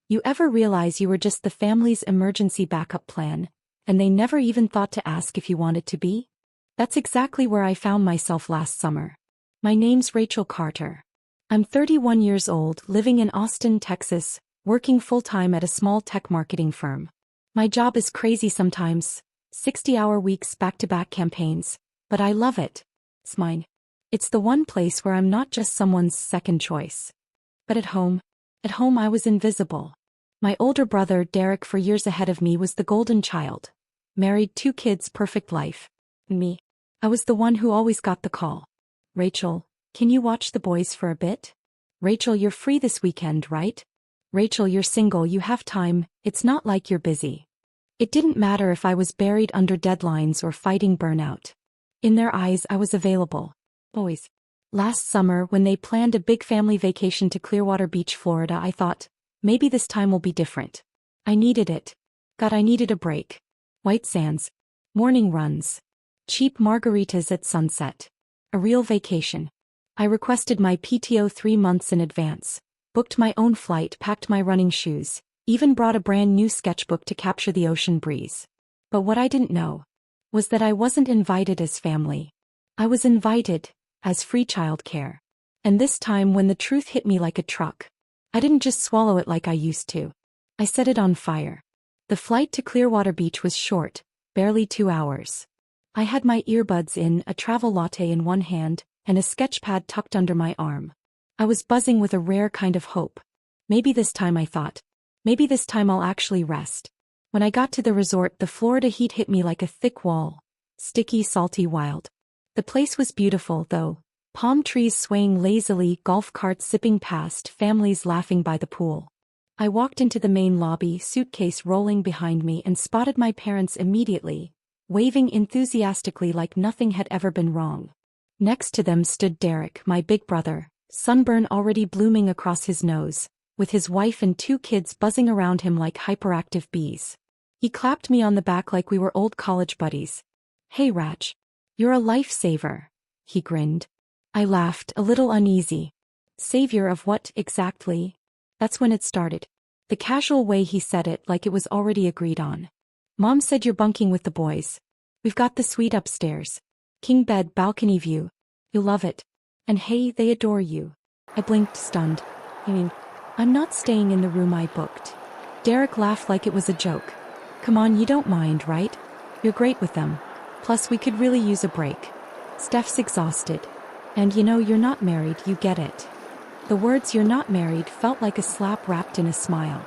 You ever realize you were just the family's emergency backup plan, and they never even thought to ask if you wanted to be? That's exactly where I found myself last summer. My name's Rachel Carter. I'm 31 years old, living in Austin, Texas, working full-time at a small tech marketing firm. My job is crazy sometimes, 60-hour weeks, back-to-back campaigns, but I love it. It's mine. It's the one place where I'm not just someone's second choice. But at home I was invisible. My older brother, Derek, for years ahead of me, was the golden child. Married, 2 kids, perfect life. And me, I was the one who always got the call. Rachel, can you watch the boys for a bit? Rachel, you're free this weekend, right? Rachel, you're single, you have time, it's not like you're busy. It didn't matter if I was buried under deadlines or fighting burnout. In their eyes, I was available. Boys. Last summer, when they planned a big family vacation to Clearwater Beach, Florida, I thought, maybe this time will be different. I needed it. God, I needed a break. White sands. Morning runs. Cheap margaritas at sunset. A real vacation. I requested my PTO 3 months in advance, booked my own flight, packed my running shoes, even brought a brand new sketchbook to capture the ocean breeze. But what I didn't know was that I wasn't invited as family. I was invited as free childcare. And this time, when the truth hit me like a truck, I didn't just swallow it like I used to. I set it on fire. The flight to Clearwater Beach was short, barely 2 hours. I had my earbuds in, a travel latte in one hand, and a sketchpad tucked under my arm. I was buzzing with a rare kind of hope. Maybe this time, I thought. Maybe this time I'll actually rest. When I got to the resort, the Florida heat hit me like a thick wall. Sticky, salty, wild. The place was beautiful, though. Palm trees swaying lazily, golf carts zipping past, families laughing by the pool. I walked into the main lobby, suitcase rolling behind me, and spotted my parents immediately, waving enthusiastically like nothing had ever been wrong. Next to them stood Derek, my big brother, sunburn already blooming across his nose, with his wife and 2 kids buzzing around him like hyperactive bees. He clapped me on the back like we were old college buddies. "Hey Rach. You're a lifesaver," he grinned. I laughed, a little uneasy. Savior of what, exactly? That's when it started. The casual way he said it, like it was already agreed on. "Mom said you're bunking with the boys. We've got the suite upstairs. King bed, balcony view. You'll love it. And hey, they adore you." I blinked, stunned. I'm not staying in the room I booked. Derek laughed like it was a joke. "Come on, you don't mind, right? You're great with them. Plus, we could really use a break. Steph's exhausted. And you're not married, you get it." The words "you're not married" felt like a slap wrapped in a smile.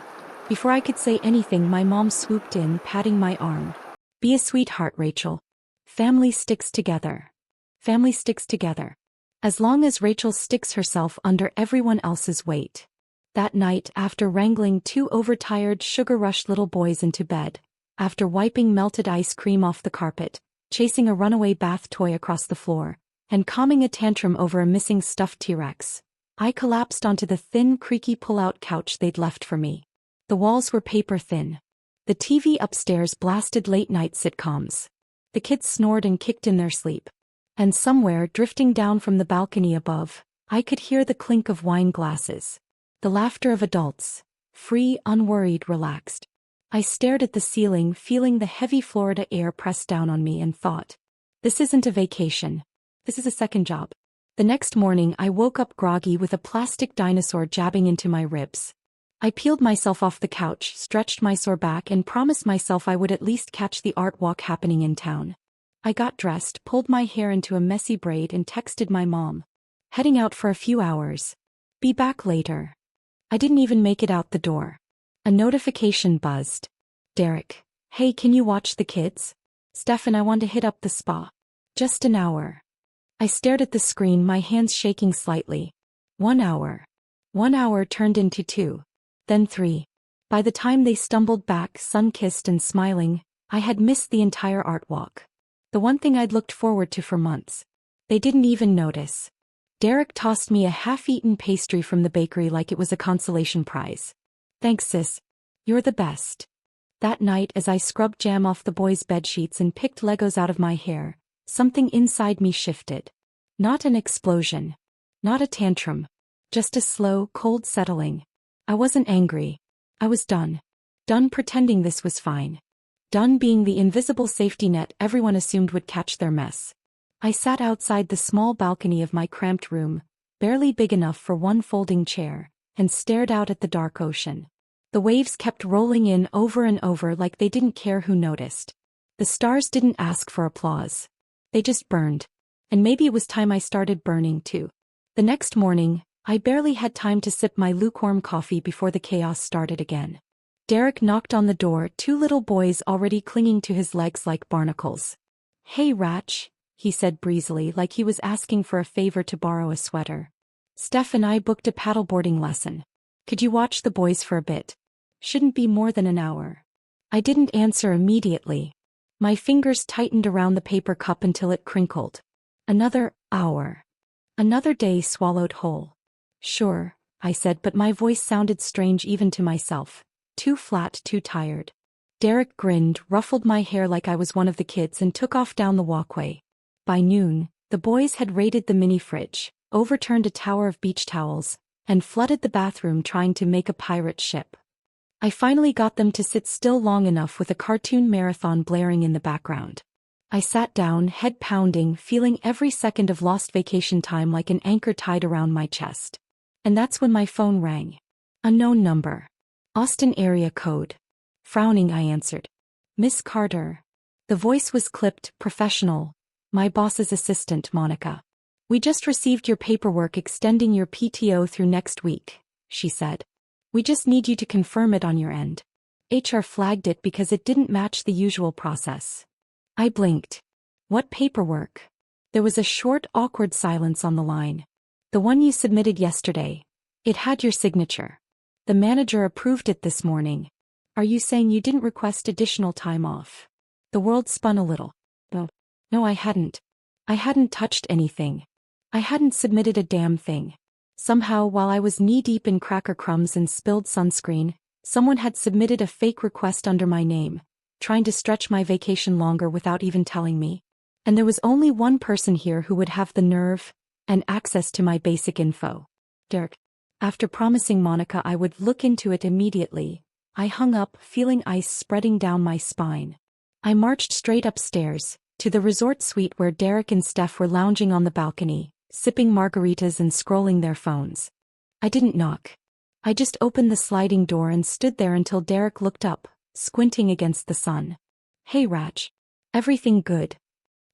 Before I could say anything, my mom swooped in, patting my arm. "Be a sweetheart, Rachel. Family sticks together. Family sticks together. As long as Rachel sticks herself under everyone else's weight." That night, after wrangling 2 overtired, sugar-rushed little boys into bed, after wiping melted ice cream off the carpet, chasing a runaway bath toy across the floor, and calming a tantrum over a missing stuffed T-Rex, I collapsed onto the thin, creaky pull-out couch they'd left for me. The walls were paper thin. The TV upstairs blasted late-night sitcoms. The kids snored and kicked in their sleep. And somewhere, drifting down from the balcony above, I could hear the clink of wine glasses. The laughter of adults. Free, unworried, relaxed. I stared at the ceiling, feeling the heavy Florida air press down on me, and thought, this isn't a vacation. This is a second job. The next morning, I woke up groggy with a plastic dinosaur jabbing into my ribs. I peeled myself off the couch, stretched my sore back, and promised myself I would at least catch the art walk happening in town. I got dressed, pulled my hair into a messy braid, and texted my mom. Heading out for a few hours. Be back later. I didn't even make it out the door. A notification buzzed. "Derek. Hey, can you watch the kids? Steph and I want to hit up the spa. Just an hour." I stared at the screen, my hands shaking slightly. 1 hour. 1 hour turned into 2. Then 3. By the time they stumbled back, sun-kissed and smiling, I had missed the entire art walk. The one thing I'd looked forward to for months. They didn't even notice. Derek tossed me a half-eaten pastry from the bakery like it was a consolation prize. "Thanks, sis. You're the best." That night, as I scrubbed jam off the boys' bedsheets and picked Legos out of my hair, something inside me shifted. Not an explosion. Not a tantrum. Just a slow, cold settling. I wasn't angry. I was done. Done pretending this was fine. Done being the invisible safety net everyone assumed would catch their mess. I sat outside the small balcony of my cramped room, barely big enough for one folding chair, and stared out at the dark ocean. The waves kept rolling in over and over like they didn't care who noticed. The stars didn't ask for applause. They just burned. And maybe it was time I started burning too. The next morning, I barely had time to sip my lukewarm coffee before the chaos started again. Derek knocked on the door, two little boys already clinging to his legs like barnacles. "Hey Ratch," he said breezily like he was asking for a favor to borrow a sweater. "Steph and I booked a paddleboarding lesson. Could you watch the boys for a bit? Shouldn't be more than an hour." I didn't answer immediately. My fingers tightened around the paper cup until it crinkled. Another hour. Another day swallowed whole. "Sure," I said, but my voice sounded strange even to myself. Too flat, too tired. Derek grinned, ruffled my hair like I was one of the kids and took off down the walkway. By noon, the boys had raided the mini fridge, overturned a tower of beach towels, and flooded the bathroom trying to make a pirate ship. I finally got them to sit still long enough with a cartoon marathon blaring in the background. I sat down, head pounding, feeling every second of lost vacation time like an anchor tied around my chest. And that's when my phone rang. Unknown number. Austin area code. Frowning, I answered. "Miss Carter." The voice was clipped, professional. "My boss's assistant, Monica. We just received your paperwork extending your PTO through next week," she said. "We just need you to confirm it on your end. HR flagged it because it didn't match the usual process." I blinked. "What paperwork?" There was a short, awkward silence on the line. "The one you submitted yesterday. It had your signature. The manager approved it this morning. Are you saying you didn't request additional time off?" The world spun a little. No, I hadn't. I hadn't touched anything. I hadn't submitted a damn thing. Somehow, while I was knee-deep in cracker crumbs and spilled sunscreen, someone had submitted a fake request under my name, trying to stretch my vacation longer without even telling me. And there was only one person here who would have the nerve and access to my basic info. Derek. After promising Monica I would look into it immediately, I hung up, feeling ice spreading down my spine. I marched straight upstairs, to the resort suite where Derek and Steph were lounging on the balcony, sipping margaritas and scrolling their phones. I didn't knock. I just opened the sliding door and stood there until Derek looked up, squinting against the sun. "Hey Ratch. Everything good?"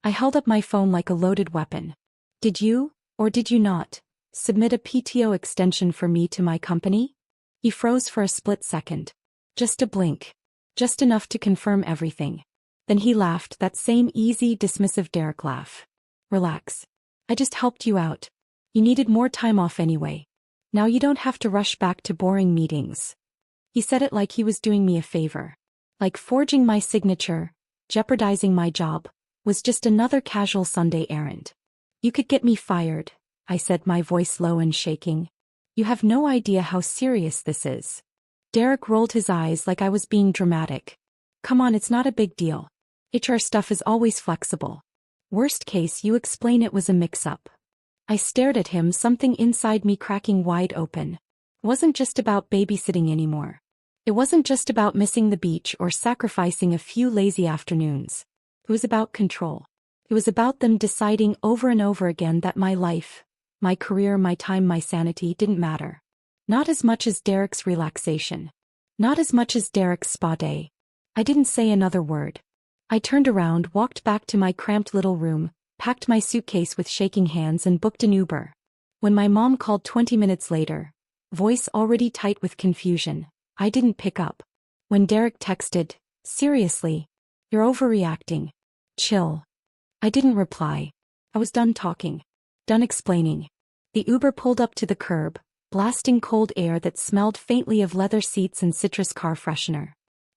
I held up my phone like a loaded weapon. "Did you, or did you not, submit a PTO extension for me to my company?" He froze for a split second. Just a blink. Just enough to confirm everything. Then he laughed, that same easy, dismissive Derek laugh. "Relax. I just helped you out. You needed more time off anyway. Now you don't have to rush back to boring meetings." He said it like he was doing me a favor. Like forging my signature, jeopardizing my job, was just another casual Sunday errand. "You could get me fired," I said, my voice low and shaking. "You have no idea how serious this is." Derek rolled his eyes like I was being dramatic. "Come on, it's not a big deal. HR stuff is always flexible. Worst case, you explain it was a mix-up." I stared at him, something inside me cracking wide open. It wasn't just about babysitting anymore. It wasn't just about missing the beach or sacrificing a few lazy afternoons. It was about control. It was about them deciding over and over again that my life, my career, my time, my sanity didn't matter. Not as much as Derek's relaxation. Not as much as Derek's spa day. I didn't say another word. I turned around, walked back to my cramped little room, packed my suitcase with shaking hands and booked an Uber. When my mom called 20 minutes later, voice already tight with confusion, I didn't pick up. When Derek texted, "Seriously, you're overreacting. Chill." I didn't reply. I was done talking. Done explaining. The Uber pulled up to the curb, blasting cold air that smelled faintly of leather seats and citrus car freshener.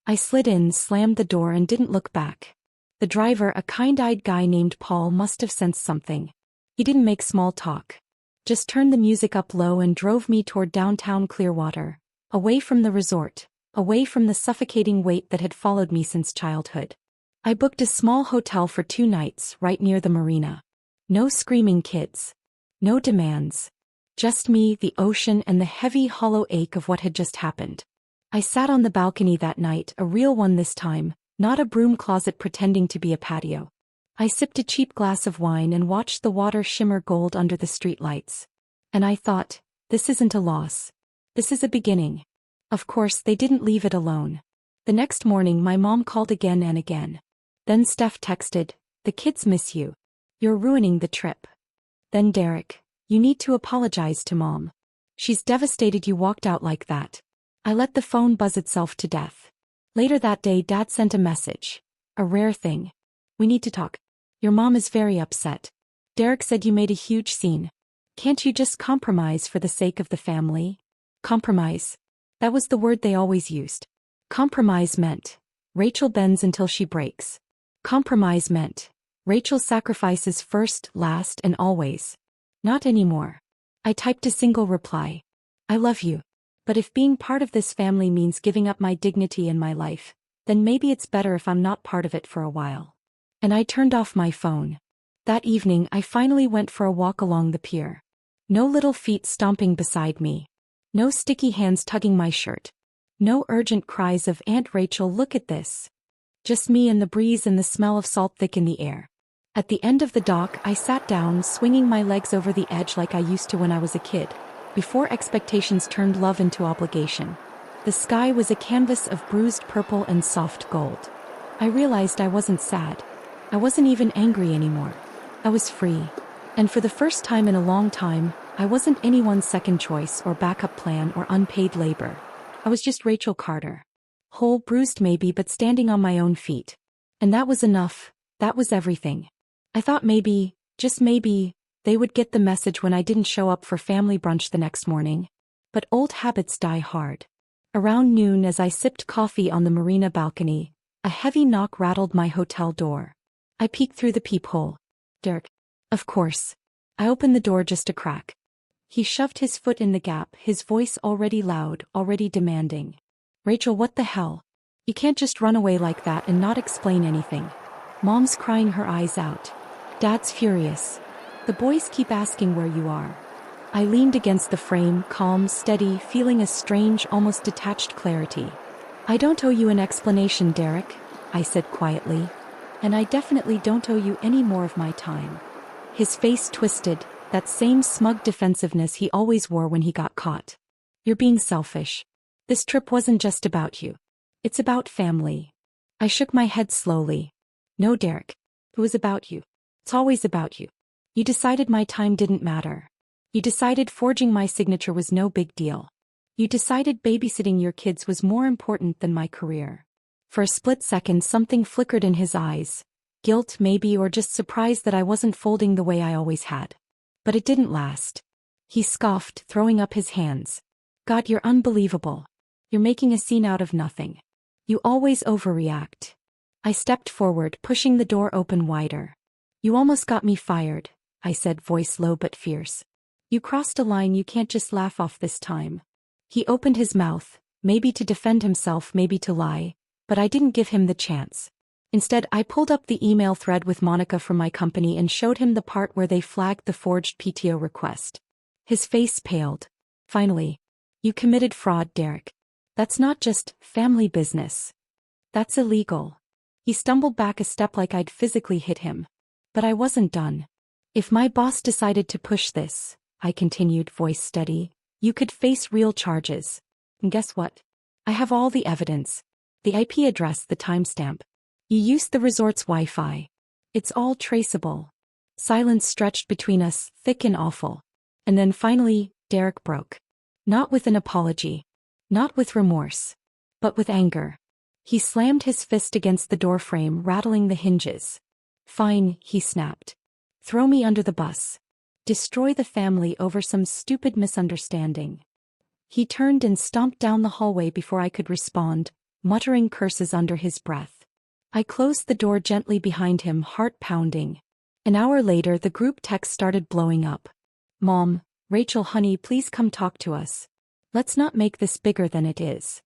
I slid in, slammed the door and didn't look back. The driver, a kind-eyed guy named Paul, must have sensed something. He didn't make small talk. Just turned the music up low and drove me toward downtown Clearwater, away from the resort, away from the suffocating weight that had followed me since childhood. I booked a small hotel for 2 nights right near the marina. No screaming kids. No demands. Just me, the ocean, and the heavy, hollow ache of what had just happened. I sat on the balcony that night, a real one this time, not a broom closet pretending to be a patio. I sipped a cheap glass of wine and watched the water shimmer gold under the streetlights. And I thought, this isn't a loss. This is a beginning. Of course, they didn't leave it alone. The next morning my mom called again and again. Then Steph texted, "The kids miss you. You're ruining the trip." Then Derek, "You need to apologize to Mom. She's devastated you walked out like that." I let the phone buzz itself to death. Later that day Dad sent a message. A rare thing. "We need to talk. Your mom is very upset. Derek said you made a huge scene. Can't you just compromise for the sake of the family?" Compromise. That was the word they always used. Compromise meant, Rachel bends until she breaks. Compromise meant, Rachel sacrifices first, last, and always. Not anymore. I typed a single reply. "I love you. But if being part of this family means giving up my dignity and my life, then maybe it's better if I'm not part of it for a while." And I turned off my phone. That evening I finally went for a walk along the pier. No little feet stomping beside me. No sticky hands tugging my shirt. No urgent cries of "Aunt Rachel, look at this." Just me and the breeze and the smell of salt thick in the air. At the end of the dock I sat down, swinging my legs over the edge like I used to when I was a kid, before expectations turned love into obligation. The sky was a canvas of bruised purple and soft gold. I realized I wasn't sad. I wasn't even angry anymore. I was free. And for the first time in a long time, I wasn't anyone's second choice or backup plan or unpaid labor. I was just Rachel Carter. Whole, bruised maybe, but standing on my own feet. And that was enough. That was everything. I thought maybe, just maybe, they would get the message when I didn't show up for family brunch the next morning. But old habits die hard. Around noon, as I sipped coffee on the marina balcony, a heavy knock rattled my hotel door. I peeked through the peephole. Derek. Of course. I opened the door just a crack. He shoved his foot in the gap, his voice already loud, already demanding. "Rachel, what the hell? You can't just run away like that and not explain anything." Mom's crying her eyes out. Dad's furious. "The boys keep asking where you are." I leaned against the frame, calm, steady, feeling a strange, almost detached clarity. "I don't owe you an explanation, Derek," I said quietly. "And I definitely don't owe you any more of my time." His face twisted, that same smug defensiveness he always wore when he got caught. "You're being selfish. This trip wasn't just about you. It's about family." I shook my head slowly. "No, Derek. It was about you. It's always about you. You decided my time didn't matter. You decided forging my signature was no big deal. You decided babysitting your kids was more important than my career." For a split second something flickered in his eyes. Guilt maybe, or just surprise that I wasn't folding the way I always had. But it didn't last. He scoffed, throwing up his hands. "God, you're unbelievable. You're making a scene out of nothing. You always overreact." I stepped forward, pushing the door open wider. "You almost got me fired," I said, voice low but fierce. "You crossed a line you can't just laugh off this time." He opened his mouth, maybe to defend himself, maybe to lie, but I didn't give him the chance. Instead, I pulled up the email thread with Monica from my company and showed him the part where they flagged the forged PTO request. His face paled. "Finally. You committed fraud, Derek. That's not just family business. That's illegal." He stumbled back a step like I'd physically hit him. But I wasn't done. "If my boss decided to push this," I continued, voice steady, "you could face real charges. And guess what? I have all the evidence. The IP address, the timestamp. You used the resort's Wi-Fi. It's all traceable." Silence stretched between us, thick and awful. And then finally, Derek broke. Not with an apology. Not with remorse. But with anger. He slammed his fist against the doorframe, rattling the hinges. "Fine," he snapped. "Throw me under the bus. Destroy the family over some stupid misunderstanding." He turned and stomped down the hallway before I could respond, muttering curses under his breath. I closed the door gently behind him, heart pounding. An hour later, the group text started blowing up. "Mom, Rachel, honey, please come talk to us. Let's not make this bigger than it is.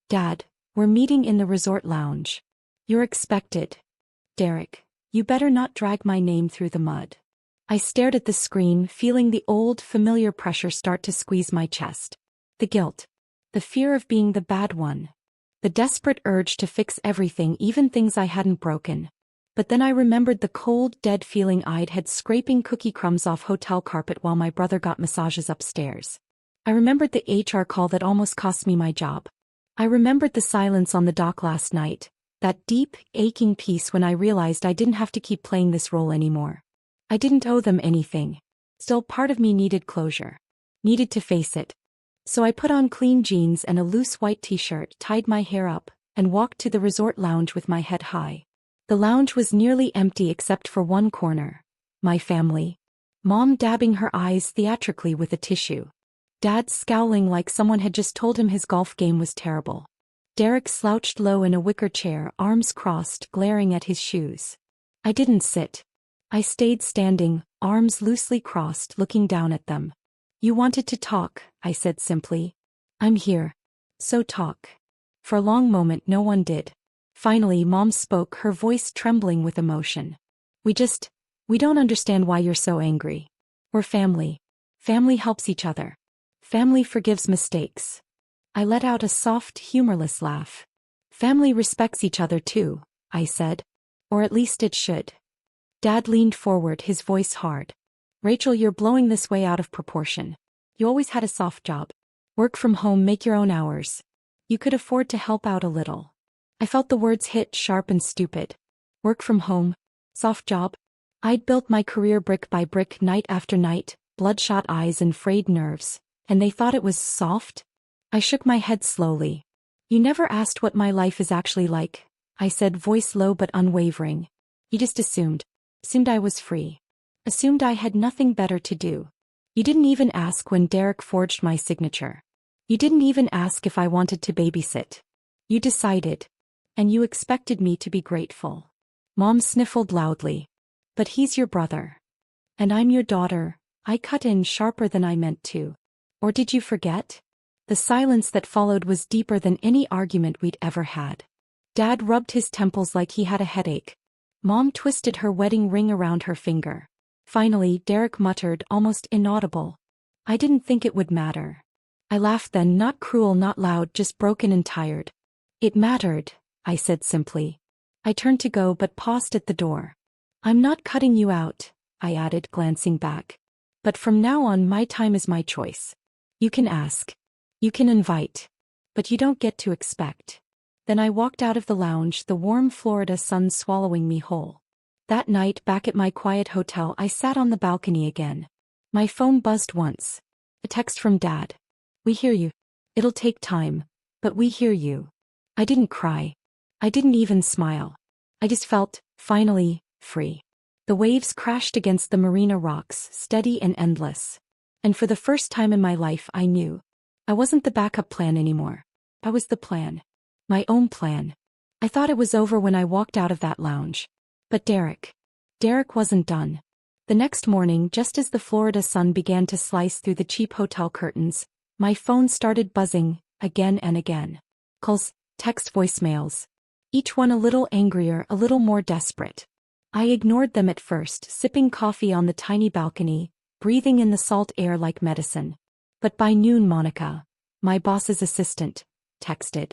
Dad, we're meeting in the resort lounge. You're expected. Derek, you better not drag my name through the mud." I stared at the screen, feeling the old, familiar pressure start to squeeze my chest. The guilt. The fear of being the bad one. The desperate urge to fix everything, even things I hadn't broken. But then I remembered the cold, dead feeling I'd had scraping cookie crumbs off hotel carpet while my brother got massages upstairs. I remembered the HR call that almost cost me my job. I remembered the silence on the dock last night, that deep, aching peace when I realized I didn't have to keep playing this role anymore. I didn't owe them anything. Still, part of me needed closure. Needed to face it. So I put on clean jeans and a loose white t-shirt, tied my hair up, and walked to the resort lounge with my head high. The lounge was nearly empty except for one corner. My family. Mom dabbing her eyes theatrically with a tissue. Dad scowling like someone had just told him his golf game was terrible. Derek slouched low in a wicker chair, arms crossed, glaring at his shoes. I didn't sit. I stayed standing, arms loosely crossed, looking down at them. You wanted to talk, I said simply. I'm here. So talk. For a long moment no one did. Finally Mom spoke, her voice trembling with emotion. We don't understand why you're so angry. We're family. Family helps each other. Family forgives mistakes. I let out a soft, humorless laugh. Family respects each other too, I said. Or at least it should. Dad leaned forward, his voice hard. Rachel, you're blowing this way out of proportion. You always had a soft job. Work from home, make your own hours. You could afford to help out a little. I felt the words hit sharp and stupid. Work from home. Soft job. I'd built my career brick by brick, night after night, bloodshot eyes and frayed nerves, and they thought it was soft? I shook my head slowly. You never asked what my life is actually like, I said, voice low but unwavering. You just assumed. Assumed I was free. Assumed I had nothing better to do. You didn't even ask when Derek forged my signature. You didn't even ask if I wanted to babysit. You decided. And you expected me to be grateful. Mom sniffled loudly. But he's your brother. And I'm your daughter, I cut in sharper than I meant to. Or did you forget? The silence that followed was deeper than any argument we'd ever had. Dad rubbed his temples like he had a headache. Mom twisted her wedding ring around her finger. Finally, Derek muttered, almost inaudible. I didn't think it would matter. I laughed then, not cruel, not loud, just broken and tired. It mattered, I said simply. I turned to go but paused at the door. I'm not cutting you out, I added, glancing back. But from now on my time is my choice. You can ask. You can invite. But you don't get to expect. Then I walked out of the lounge, the warm Florida sun swallowing me whole. That night, back at my quiet hotel, I sat on the balcony again. My phone buzzed once. A text from Dad. We hear you. It'll take time, but we hear you. I didn't cry. I didn't even smile. I just felt, finally, free. The waves crashed against the marina rocks, steady and endless. And for the first time in my life I knew. I wasn't the backup plan anymore. I was the plan. My own plan. I thought it was over when I walked out of that lounge. But Derek wasn't done. The next morning, just as the Florida sun began to slice through the cheap hotel curtains, my phone started buzzing, again and again. Calls, text, voicemails. Each one a little angrier, a little more desperate. I ignored them at first, sipping coffee on the tiny balcony, breathing in the salt air like medicine. But by noon, Monica, my boss's assistant, texted.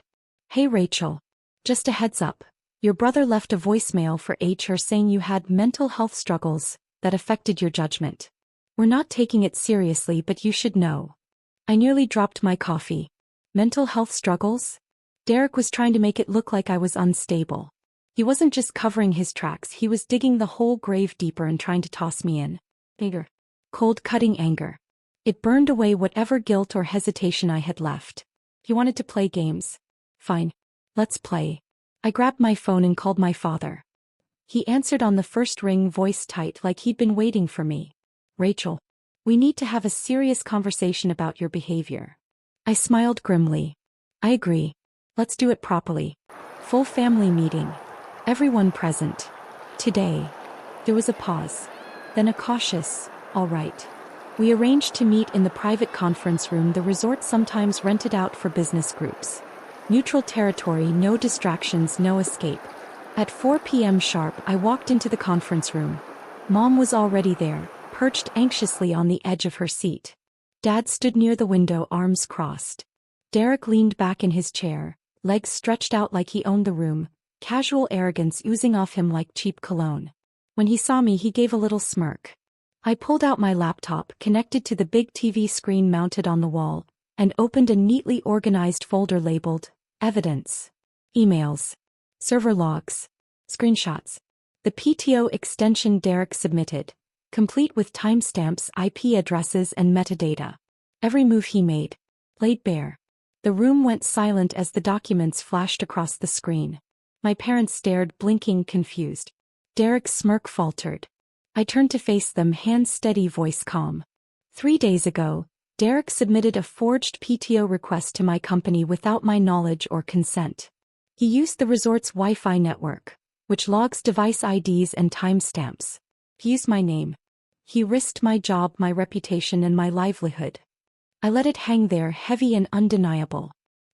Hey Rachel. Just a heads up. Your brother left a voicemail for HR saying you had mental health struggles that affected your judgment. We're not taking it seriously, but you should know. I nearly dropped my coffee. Mental health struggles? Derek was trying to make it look like I was unstable. He wasn't just covering his tracks, he was digging the whole grave deeper and trying to toss me in. Bigger. Cold, cutting anger. It burned away whatever guilt or hesitation I had left. He wanted to play games. Fine. Let's play. I grabbed my phone and called my father. He answered on the first ring, voice tight like he'd been waiting for me. Rachel. We need to have a serious conversation about your behavior. I smiled grimly. I agree. Let's do it properly. Full family meeting. Everyone present. Today. There was a pause. Then a cautious, all right. We arranged to meet in the private conference room the resort sometimes rented out for business groups. Neutral territory, no distractions, no escape. At 4 p.m. sharp, I walked into the conference room. Mom was already there, perched anxiously on the edge of her seat. Dad stood near the window, arms crossed. Derek leaned back in his chair, legs stretched out like he owned the room, casual arrogance oozing off him like cheap cologne. When he saw me, he gave a little smirk. I pulled out my laptop, connected to the big TV screen mounted on the wall, and opened a neatly organized folder labeled Evidence. Emails. Server logs. Screenshots. The PTO extension Derek submitted, complete with timestamps, IP addresses, and metadata. Every move he made. Laid bare. The room went silent as the documents flashed across the screen. My parents stared, blinking, confused. Derek's smirk faltered. I turned to face them, hands steady, voice calm. 3 days ago, Derek submitted a forged PTO request to my company without my knowledge or consent. He used the resort's Wi-Fi network, which logs device IDs and timestamps. He used my name. He risked my job, my reputation, and my livelihood. I let it hang there, heavy and undeniable.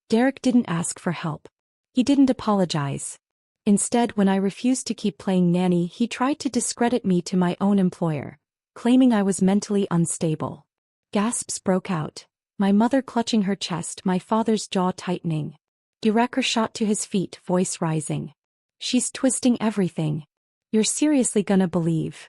Derek didn't ask for help. He didn't apologize. Instead, when I refused to keep playing nanny, he tried to discredit me to my own employer, claiming I was mentally unstable. Gasps broke out, my mother clutching her chest, my father's jaw tightening. Derek shot to his feet, voice rising. She's twisting everything. You're seriously gonna believe?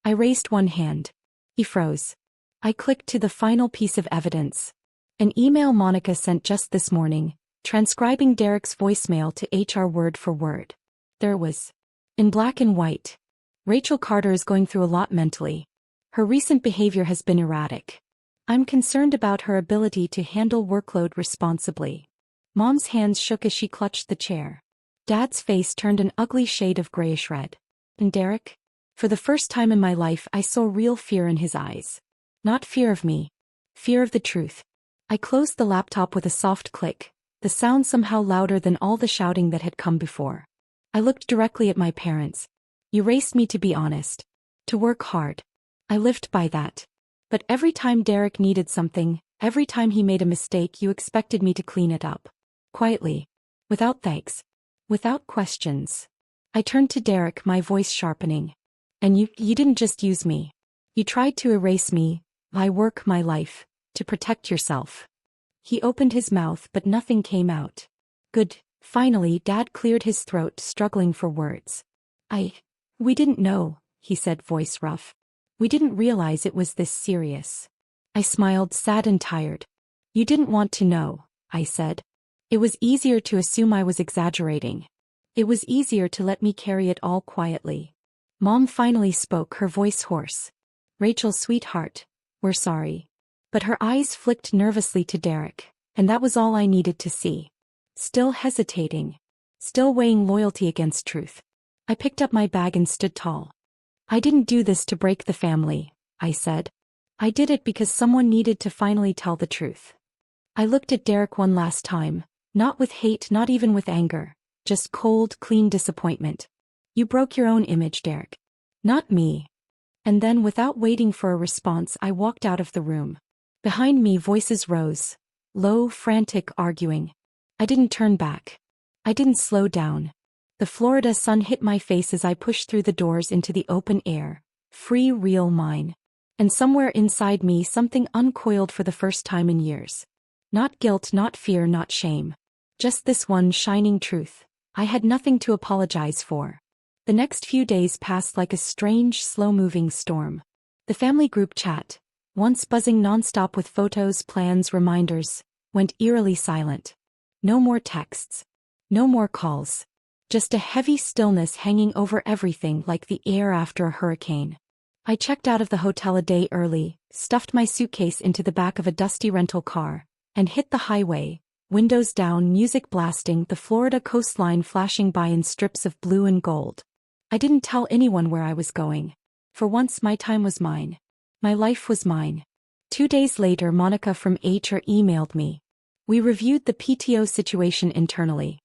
I raised one hand. He froze. I clicked to the final piece of evidence. An email Monica sent just this morning, transcribing Derek's voicemail to HR word for word. There it was. In black and white. Rachel Carter is going through a lot mentally. Her recent behavior has been erratic. I'm concerned about her ability to handle workload responsibly. Mom's hands shook as she clutched the chair. Dad's face turned an ugly shade of grayish red. And Derek? For the first time in my life, I saw real fear in his eyes. Not fear of me. Fear of the truth. I closed the laptop with a soft click, the sound somehow louder than all the shouting that had come before. I looked directly at my parents. You raised me to be honest. To work hard. I lived by that. But every time Derek needed something, every time he made a mistake, you expected me to clean it up. Quietly. Without thanks. Without questions. I turned to Derek, my voice sharpening. And you didn't just use me. You tried to erase me, my work, my life, to protect yourself. He opened his mouth, but nothing came out. Good. Finally, Dad cleared his throat, struggling for words. We didn't know, he said, voice rough. We didn't realize it was this serious. I smiled, sad and tired. You didn't want to know, I said. It was easier to assume I was exaggerating. It was easier to let me carry it all quietly. Mom finally spoke, her voice hoarse. Rachel, sweetheart, we're sorry. But her eyes flicked nervously to Derek, and that was all I needed to see. Still hesitating. Still weighing loyalty against truth. I picked up my bag and stood tall. I didn't do this to break the family, I said. I did it because someone needed to finally tell the truth. I looked at Derek one last time, not with hate, not even with anger, just cold, clean disappointment. You broke your own image, Derek. Not me. And then, without waiting for a response, I walked out of the room. Behind me, voices rose. Low, frantic, arguing. I didn't turn back. I didn't slow down. The Florida sun hit my face as I pushed through the doors into the open air. Free, real mine. And somewhere inside me, something uncoiled for the first time in years. Not guilt, not fear, not shame. Just this one shining truth. I had nothing to apologize for. The next few days passed like a strange, slow-moving storm. The family group chat, once buzzing nonstop with photos, plans, reminders, went eerily silent. No more texts. No more calls. Just a heavy stillness hanging over everything, like the air after a hurricane. I checked out of the hotel a day early, stuffed my suitcase into the back of a dusty rental car, and hit the highway, windows down, music blasting, the Florida coastline flashing by in strips of blue and gold. I didn't tell anyone where I was going. For once, my time was mine. My life was mine. 2 days later, Monica from HR emailed me. We reviewed the PTO situation internally.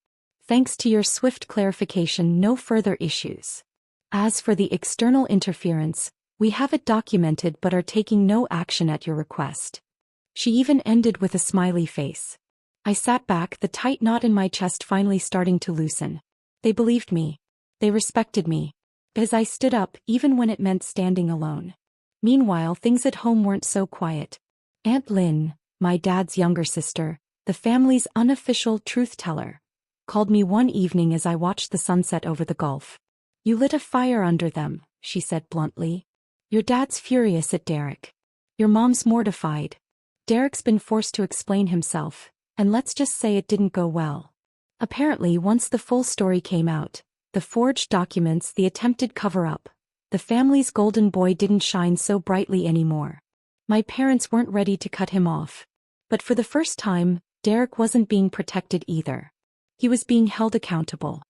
Thanks to your swift clarification, no further issues. As for the external interference, we have it documented but are taking no action at your request. She even ended with a smiley face. I sat back, the tight knot in my chest finally starting to loosen. They believed me. They respected me. As I stood up, even when it meant standing alone. Meanwhile, things at home weren't so quiet. Aunt Lynn, my dad's younger sister, the family's unofficial truth teller, called me one evening as I watched the sunset over the Gulf. "You lit a fire under them," she said bluntly. "Your dad's furious at Derek. Your mom's mortified. Derek's been forced to explain himself, and let's just say it didn't go well." Apparently, once the full story came out, the forged documents, the attempted cover-up, the family's golden boy didn't shine so brightly anymore. My parents weren't ready to cut him off. But for the first time, Derek wasn't being protected either. He was being held accountable.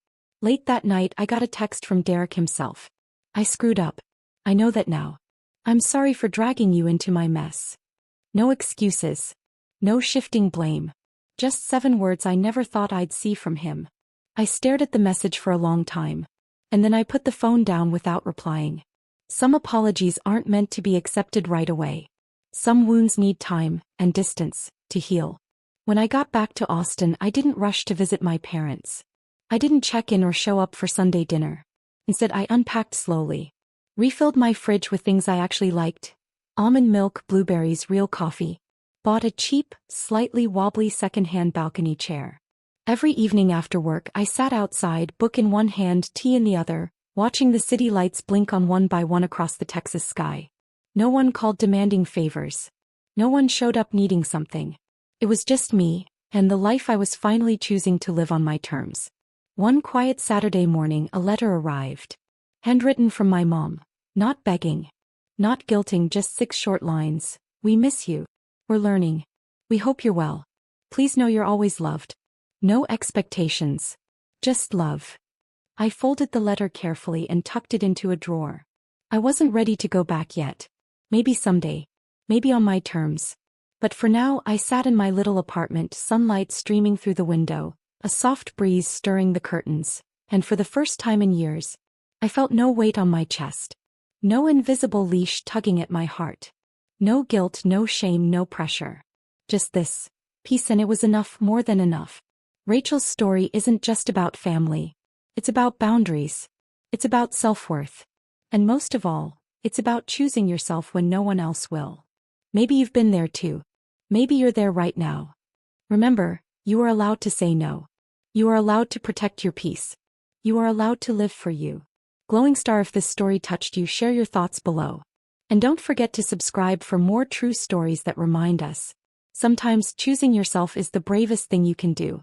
Late that night, I got a text from Derek himself. "I screwed up. I know that now. I'm sorry for dragging you into my mess." No excuses. No shifting blame. Just 7 words I never thought I'd see from him. I stared at the message for a long time. And then I put the phone down without replying. Some apologies aren't meant to be accepted right away. Some wounds need time and distance to heal. When I got back to Austin, I didn't rush to visit my parents. I didn't check in or show up for Sunday dinner. Instead, I unpacked slowly. Refilled my fridge with things I actually liked: almond milk, blueberries, real coffee. Bought a cheap, slightly wobbly second-hand balcony chair. Every evening after work, I sat outside, book in one hand, tea in the other, watching the city lights blink on one by one across the Texas sky. No one called demanding favors. No one showed up needing something. It was just me, and the life I was finally choosing to live on my terms. One quiet Saturday morning, a letter arrived. Handwritten from my mom. Not begging. Not guilting, just 6 short lines. "We miss you. We're learning. We hope you're well. Please know you're always loved." No expectations. Just love. I folded the letter carefully and tucked it into a drawer. I wasn't ready to go back yet. Maybe someday. Maybe on my terms. But for now, I sat in my little apartment, sunlight streaming through the window, a soft breeze stirring the curtains, and for the first time in years, I felt no weight on my chest. No invisible leash tugging at my heart. No guilt, no shame, no pressure. Just this peace, and it was enough, more than enough. Rachel's story isn't just about family. It's about boundaries. It's about self-worth. And most of all, it's about choosing yourself when no one else will. Maybe you've been there too. Maybe you're there right now. Remember, you are allowed to say no. You are allowed to protect your peace. You are allowed to live for you. Glowing star, if this story touched you, share your thoughts below. And don't forget to subscribe for more true stories that remind us. Sometimes choosing yourself is the bravest thing you can do.